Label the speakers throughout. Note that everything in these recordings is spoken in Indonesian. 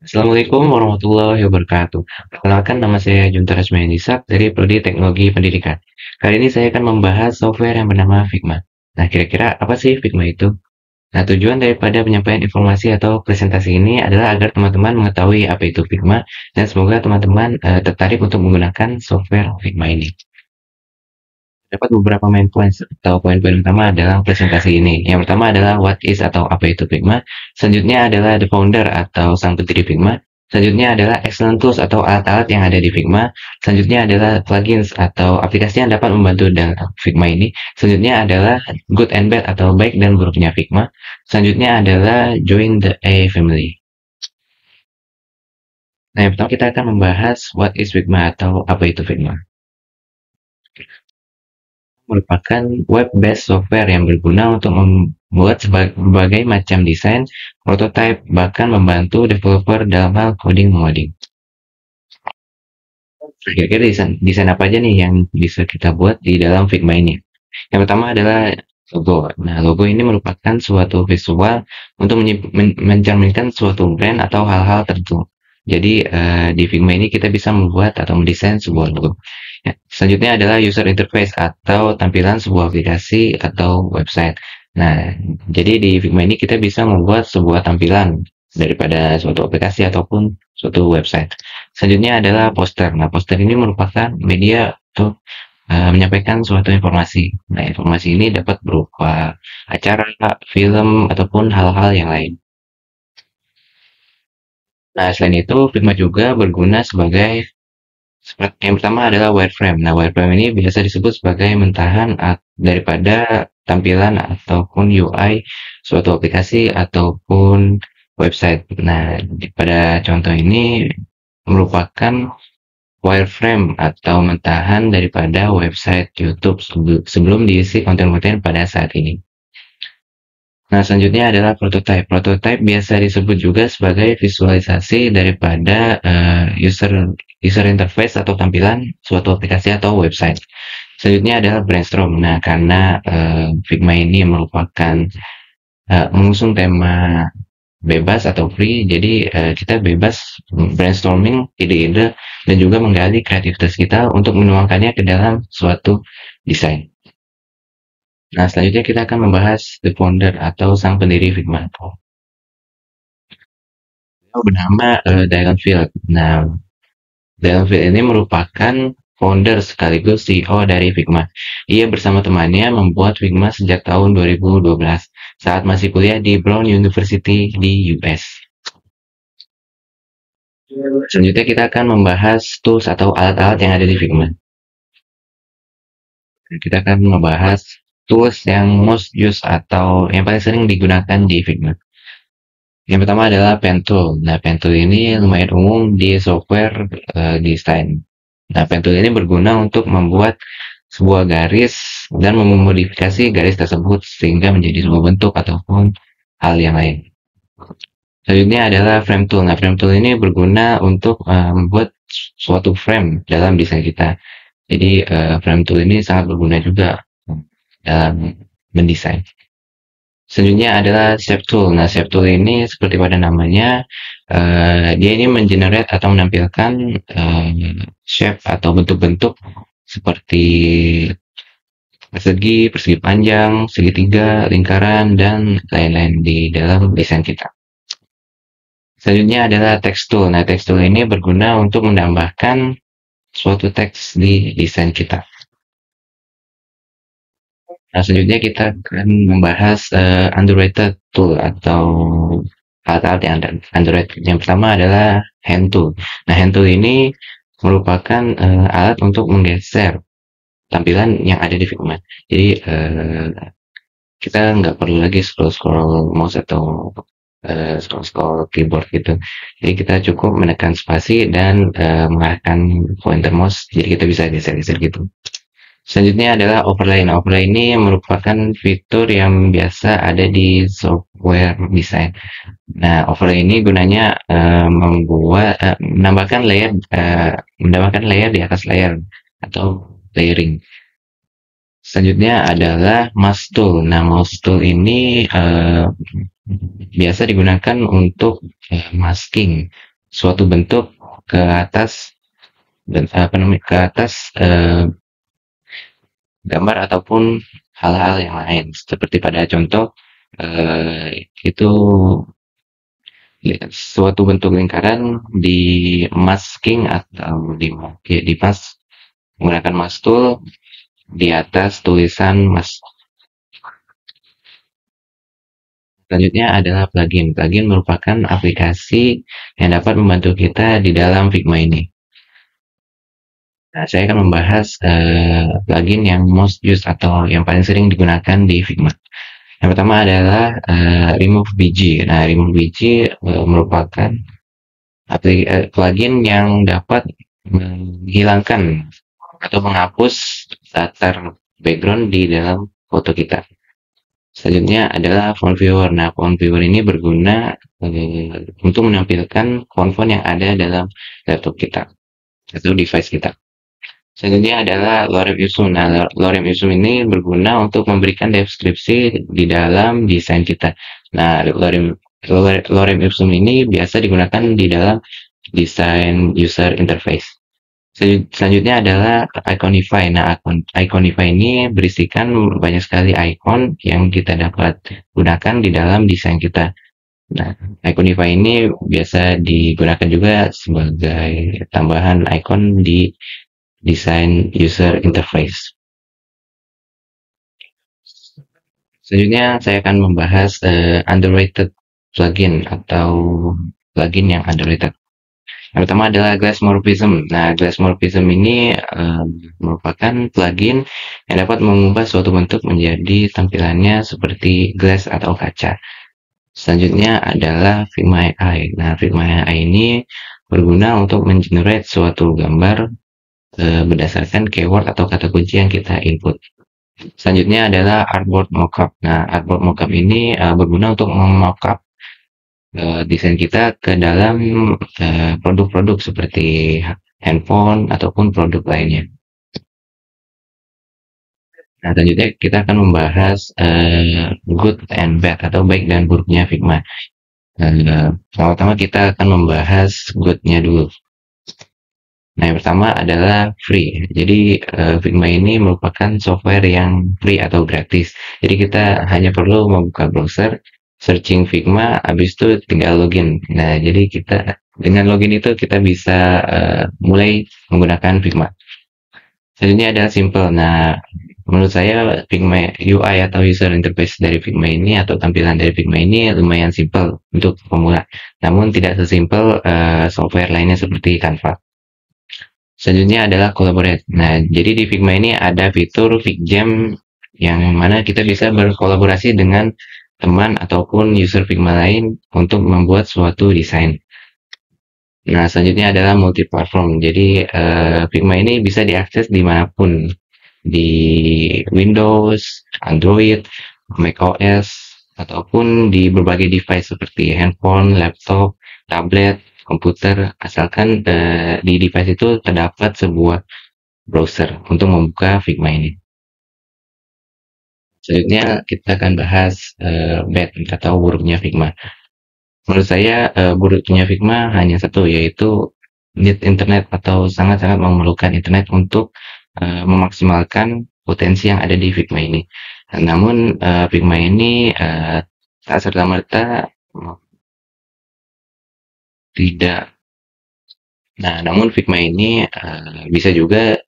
Speaker 1: Assalamualaikum warahmatullahi wabarakatuh. Perkenalkan nama saya Junta Rasmiandisak dari Prodi Teknologi Pendidikan. Kali ini saya akan membahas software yang bernama Figma. Nah, kira-kira apa sih Figma itu? Nah, tujuan daripada penyampaian informasi atau presentasi ini adalah agar teman-teman mengetahui apa itu Figma dan semoga teman-teman tertarik untuk menggunakan software Figma ini. Dapat beberapa main points atau poin-poin utama dalam presentasi ini. Yang pertama adalah what is atau apa itu Figma. Selanjutnya adalah the founder atau sang pendiri Figma. Selanjutnya adalah excellent tools atau alat-alat yang ada di Figma. Selanjutnya adalah plugins atau aplikasi yang dapat membantu dalam Figma ini. Selanjutnya adalah good and bad atau baik dan buruknya Figma. Selanjutnya adalah join the A family. Nah, yang pertama kita akan membahas what is Figma atau apa itu Figma. Merupakan web-based software yang berguna untuk membuat berbagai macam desain, prototipe, bahkan membantu developer dalam hal coding mengoding. Kira-kira desain apa aja nih yang bisa kita buat di dalam Figma ini? Yang pertama adalah logo. Nah, logo ini merupakan suatu visual untuk mencerminkan suatu brand atau hal-hal tertentu. Jadi di Figma ini kita bisa membuat atau mendesain sebuah logo. Ya, selanjutnya adalah user interface atau tampilan sebuah aplikasi atau website. Nah, jadi di Figma ini kita bisa membuat sebuah tampilan daripada suatu aplikasi ataupun suatu website. Selanjutnya adalah poster. Nah, poster ini merupakan media untuk menyampaikan suatu informasi. Nah, informasi ini dapat berupa acara, film, ataupun hal-hal yang lain. Nah, selain itu, Figma juga berguna sebagai yang pertama adalah wireframe. Nah, wireframe ini biasa disebut sebagai mentahan daripada tampilan ataupun UI suatu aplikasi ataupun website. Nah, pada contoh ini merupakan wireframe atau mentahan daripada website YouTube sebelum diisi konten-konten pada saat ini. Nah, selanjutnya adalah prototype. Prototype biasa disebut juga sebagai visualisasi daripada user interface atau tampilan suatu aplikasi atau website. Selanjutnya adalah brainstorm. Nah, karena Figma ini merupakan mengusung tema bebas atau free, jadi kita bebas brainstorming ide-ide dan juga menggali kreativitas kita untuk menuangkannya ke dalam suatu desain. Nah, selanjutnya kita akan membahas the founder atau sang pendiri Figma. Beliau bernama Dylan Field. Nah, Dylan Field ini merupakan founder sekaligus CEO dari Figma. Ia bersama temannya membuat Figma sejak tahun 2012 saat masih kuliah di Brown University di US. Selanjutnya kita akan membahas tools atau alat-alat yang ada di Figma. Kita akan membahas tools yang most used atau yang paling sering digunakan di Figma. Yang pertama adalah pen tool. Nah, pen tool ini lumayan umum di software desain. Nah, pen tool ini berguna untuk membuat sebuah garis dan memodifikasi garis tersebut sehingga menjadi sebuah bentuk ataupun hal yang lain. Selanjutnya adalah frame tool. Nah, frame tool ini berguna untuk membuat suatu frame dalam desain kita. Jadi, frame tool ini sangat berguna juga dalam mendesain. Selanjutnya adalah shape tool. Nah, shape tool ini seperti pada namanya, dia ini mengenerate atau menampilkan shape atau bentuk-bentuk seperti persegi, persegi panjang, segitiga, lingkaran, dan lain-lain di dalam desain kita. Selanjutnya adalah text tool. Nah, text tool ini berguna untuk menambahkan suatu teks di desain kita. Nah, selanjutnya kita akan membahas underrated tool atau alat-alat yang underrated. Yang pertama adalah hand tool. Nah, hand tool ini merupakan alat untuk menggeser tampilan yang ada di Figma. Jadi kita nggak perlu lagi scroll-scroll mouse atau scroll-scroll keyboard gitu. Jadi kita cukup menekan spasi dan mengarahkan pointer mouse. Jadi kita bisa geser-geser gitu. Selanjutnya adalah overlay. Nah, overlay ini merupakan fitur yang biasa ada di software desain. Nah, overlay ini gunanya menambahkan layer di atas layer atau layering. Selanjutnya adalah mouse tool. Nah, mouse tool ini biasa digunakan untuk masking suatu bentuk ke atas dan apa namanya ke atas gambar ataupun hal-hal yang lain seperti pada contoh itu suatu bentuk lingkaran di masking atau di mas menggunakan mas tool di atas tulisan mas. Selanjutnya adalah plugin. Plugin merupakan aplikasi yang dapat membantu kita di dalam Figma ini. Nah, saya akan membahas plugin yang most used atau yang paling sering digunakan di Figma. Yang pertama adalah Remove BG. Nah, Remove BG merupakan plugin yang dapat menghilangkan atau menghapus latar background di dalam foto kita. Selanjutnya adalah font viewer. Nah, font viewer ini berguna untuk menampilkan font-font yang ada dalam laptop kita atau device kita. Selanjutnya adalah lorem ipsum. Nah, lorem ipsum ini berguna untuk memberikan deskripsi di dalam desain kita. Nah, lorem ipsum ini biasa digunakan di dalam desain user interface. Selanjutnya adalah Iconify. Nah, Iconify ini berisikan banyak sekali icon yang kita dapat gunakan di dalam desain kita. Nah, Iconify ini biasa digunakan juga sebagai tambahan icon di desain user interface. Selanjutnya saya akan membahas underrated plugin atau plugin yang underrated. Yang pertama adalah Glassmorphism. Nah, Glassmorphism ini merupakan plugin yang dapat mengubah suatu bentuk menjadi tampilannya seperti glass atau kaca. Selanjutnya adalah Figma AI. Nah, Figma AI ini berguna untuk mengenerate suatu gambar berdasarkan keyword atau kata kunci yang kita input. Selanjutnya adalah Artboard Mockup. Nah, Artboard Mockup ini berguna untuk memockup desain kita ke dalam produk-produk seperti handphone ataupun produk lainnya. Nah, selanjutnya kita akan membahas good and bad atau baik dan buruknya Figma. Pertama-tama kita akan membahas good-nya dulu. Nah, yang pertama adalah free. Jadi Figma ini merupakan software yang free atau gratis. Jadi kita hanya perlu membuka browser, searching Figma, habis itu tinggal login. Nah, jadi kita dengan login itu kita bisa mulai menggunakan Figma. Selanjutnya adalah simple. Nah, menurut saya Figma UI atau user interface dari Figma ini atau tampilan dari Figma ini lumayan simple untuk pemula. Namun tidak sesimpel software lainnya seperti Canva. Selanjutnya adalah collaborate. Nah, jadi di Figma ini ada fitur FigJam yang mana kita bisa berkolaborasi dengan teman ataupun user Figma lain untuk membuat suatu desain. Nah, selanjutnya adalah multi-platform. Jadi, Figma ini bisa diakses dimanapun. Di Windows, Android, macOS, ataupun di berbagai device seperti handphone, laptop, tablet, komputer, asalkan di device itu terdapat sebuah browser untuk membuka Figma ini. Selanjutnya kita akan bahas bad atau buruknya Figma. Menurut saya buruknya Figma hanya satu, yaitu need internet atau sangat-sangat memerlukan internet untuk memaksimalkan potensi yang ada di Figma ini. Namun Figma ini tak serta-merta tidak. Nah, namun Figma ini bisa juga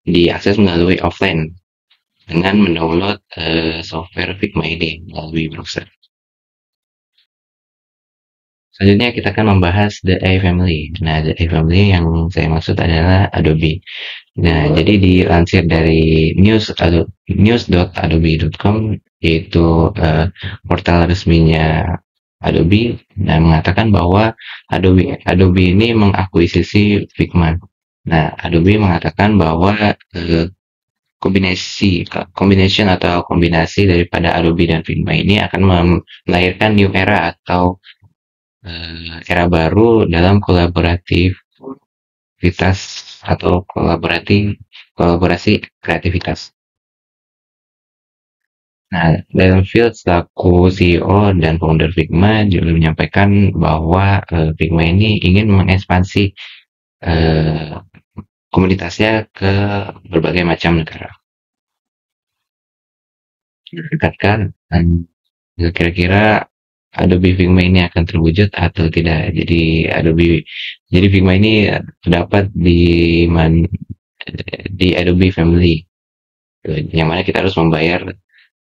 Speaker 1: diakses melalui offline dengan mendownload software Figma ini melalui browser. Selanjutnya kita akan membahas The A Family. Nah, The A Family yang saya maksud adalah Adobe. Nah, jadi dilansir dari news.adobe.com yaitu portal resminya Adobe. Nah, mengatakan bahwa Adobe ini mengakuisisi Figma. Nah, Adobe mengatakan bahwa combination atau kombinasi daripada Adobe dan Figma ini akan melahirkan new era atau era baru dalam kolaborativitas atau kolaborasi kreativitas. Nah, Darren Field selaku CEO dan founder Figma juga menyampaikan bahwa Figma ini ingin mengekspansi eh, komunitasnya ke berbagai macam negara. Dekatkan, kira-kira Adobe Figma ini akan terwujud atau tidak. Jadi Figma ini terdapat di Adobe Family, yang mana kita harus membayar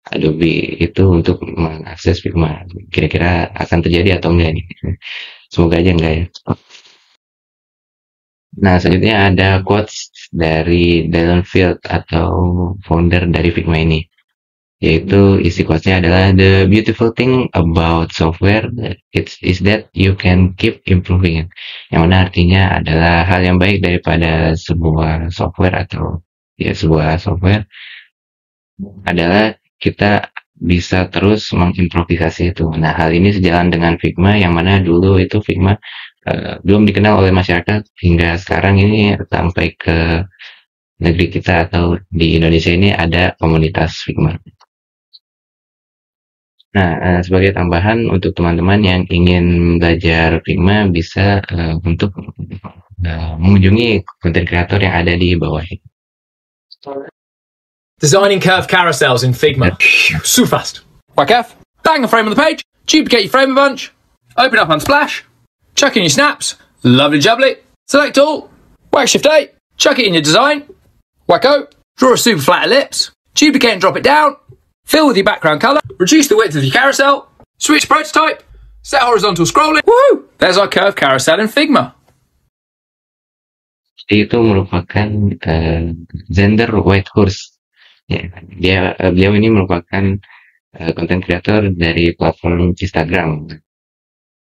Speaker 1: Adobe itu untuk mengakses Figma. Kira-kira akan terjadi atau enggak nih? Semoga aja enggak ya. Nah, selanjutnya ada quotes dari Darren Field atau founder dari Figma ini, yaitu isi quotesnya adalah the beautiful thing about software is that you can keep improving it. Yang mana artinya adalah hal yang baik daripada sebuah software atau ya sebuah software adalah kita bisa terus mengimprovisasi itu. Nah, hal ini sejalan dengan Figma yang mana dulu itu Figma belum dikenal oleh masyarakat hingga sekarang ini sampai ke negeri kita atau di Indonesia ini ada komunitas Figma. Nah, sebagai tambahan untuk teman-teman yang ingin belajar Figma bisa untuk mengunjungi konten kreator yang ada di bawah ini.
Speaker 2: Designing curved carousels in Figma. So fast. Whack F. Bang a frame on the page. Duplicate your frame a bunch. Open up Unsplash. Chuck in your snaps. Lovely jubbly. Select all. Whack Shift A. Chuck it in your design. Whack O. Draw a super flat ellipse. Duplicate and drop it down. Fill with your background colour. Reduce the width of your carousel. Switch prototype. Set horizontal scrolling. Woohoo! There's our curved carousel in Figma.
Speaker 1: Itu merupakan Xander Whitehurst. Ya, beliau ini merupakan konten kreator dari platform Instagram.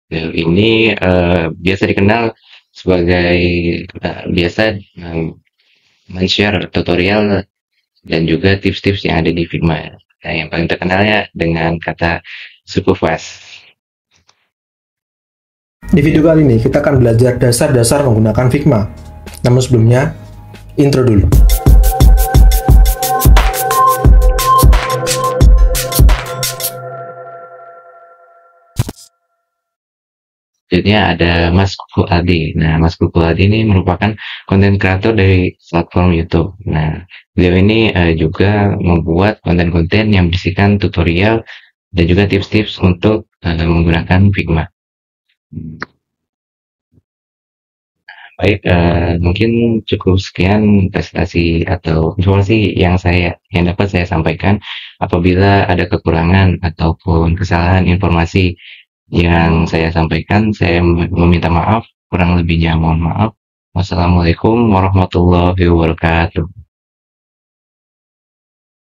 Speaker 1: Beliau ini biasa dikenal sebagai biasa men-share tutorial dan juga tips-tips yang ada di Figma. Nah, yang paling terkenalnya dengan kata super fast.
Speaker 3: Di video kali ini kita akan belajar dasar-dasar menggunakan Figma. Namun sebelumnya, intro dulu.
Speaker 1: Selanjutnya ada Mas Kuku Aldi. Nah, Mas Kuku Aldi ini merupakan konten kreator dari platform YouTube. Nah, beliau ini juga membuat konten-konten yang berisikan tutorial dan juga tips-tips untuk menggunakan Figma. Baik, mungkin cukup sekian presentasi atau informasi yang dapat saya sampaikan. Apabila ada kekurangan ataupun kesalahan informasi yang saya sampaikan, saya meminta maaf. Kurang lebihnya mohon maaf. Wassalamualaikum warahmatullahi wabarakatuh.